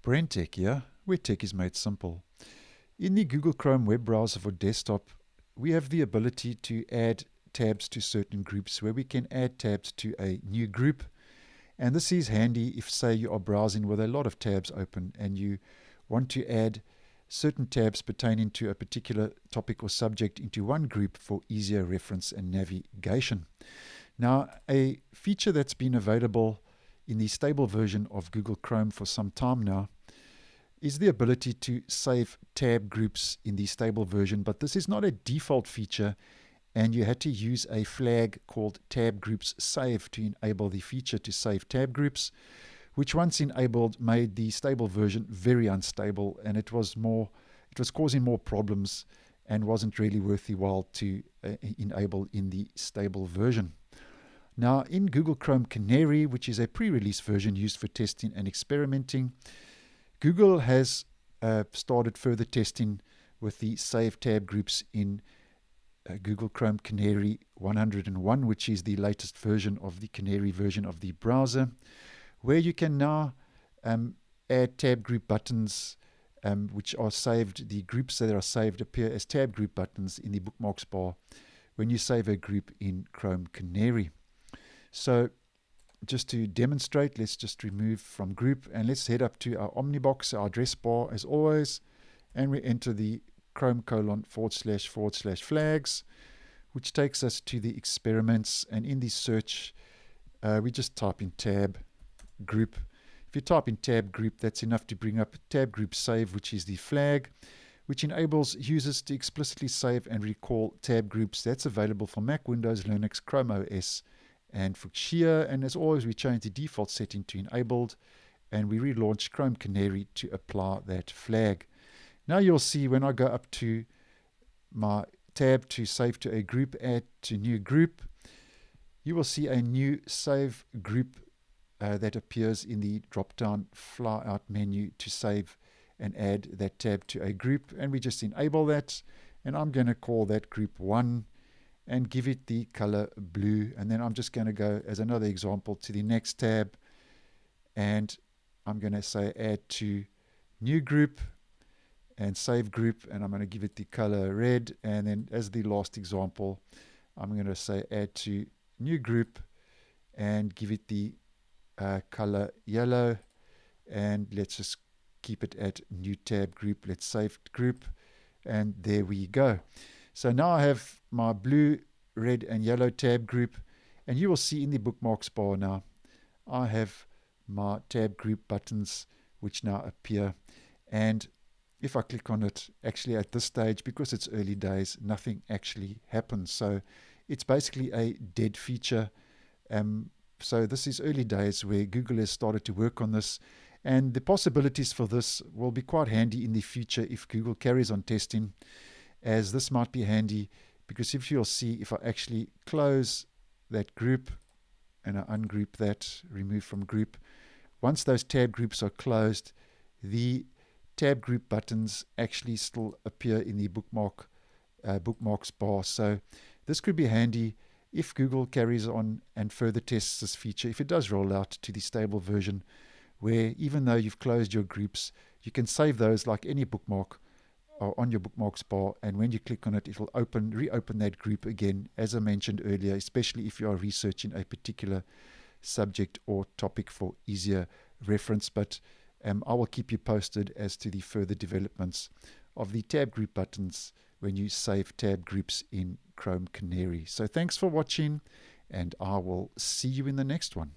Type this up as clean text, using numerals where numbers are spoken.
BrenTech here, where tech is made simple. In the Google Chrome web browser for desktop, we have the ability to add tabs to certain groups, where we can add tabs to a new group. And this is handy if, say, you are browsing with a lot of tabs open and you want to add certain tabs pertaining to a particular topic or subject into one group for easier reference and navigation. Now, a feature that's been available in the stable version of Google Chrome for some time now is the ability to save tab groups in the stable version, but this is not a default feature, and you had to use a flag called tab groups save to enable the feature to save tab groups, which once enabled made the stable version very unstable, and it was causing more problems and wasn't really worth the while to enable in the stable version. Now, in Google Chrome Canary, which is a pre-release version used for testing and experimenting, Google has started further testing with the save tab groups in Google Chrome Canary 101, which is the latest version of the Canary version of the browser, where you can now add tab group buttons which are saved. The groups that are saved appear as tab group buttons in the bookmarks bar when you save a group in Chrome Canary. So just to demonstrate, let's just remove from group and let's head up to our Omnibox, our address bar as always, and we enter the Chrome://flags, which takes us to the experiments, and in the search we just type in tab group. If you type in tab group, that's enough to bring up tab group save, which is the flag which enables users to explicitly save and recall tab groups. That's available for Mac, Windows, Linux, Chrome OS, and Fuchsia. And as always, we change the default setting to enabled, and we relaunch Chrome Canary to apply that flag. Now you'll see when I go up to my tab to save to a group, add to new group, you will see a new save group that appears in the drop-down fly-out menu to save and add that tab to a group, and we just enable that, and I'm going to call that group 1 and give it the color blue, and then I'm just going to go as another example to the next tab, and I'm going to say add to new group and save group, and I'm going to give it the color red, and then as the last example I'm going to say add to new group and give it the color yellow, and let's just keep it at new tab group. Let's save group, and there we go. So now I have my blue, red and yellow tab group, and you will see in the bookmarks bar now I have my tab group buttons which now appear, and if I click on it, actually at this stage, because it's early days, nothing actually happens. So it's basically a dead feature. So this is early days where Google has started to work on this, and the possibilities for this will be quite handy in the future if Google carries on testing, as this might be handy because if you'll see, if I actually close that group and I ungroup that, remove from group, once those tab groups are closed, the tab group buttons actually still appear in the bookmarks bar. So this could be handy if Google carries on and further tests this feature, if it does roll out to the stable version, where even though you've closed your groups, you can save those like any bookmark on your bookmarks bar, and when you click on it, it will reopen that group again, as I mentioned earlier, especially if you are researching a particular subject or topic for easier reference. But I will keep you posted as to the further developments of the tab group buttons when you save tab groups in Chrome Canary. So thanks for watching, and I will see you in the next one.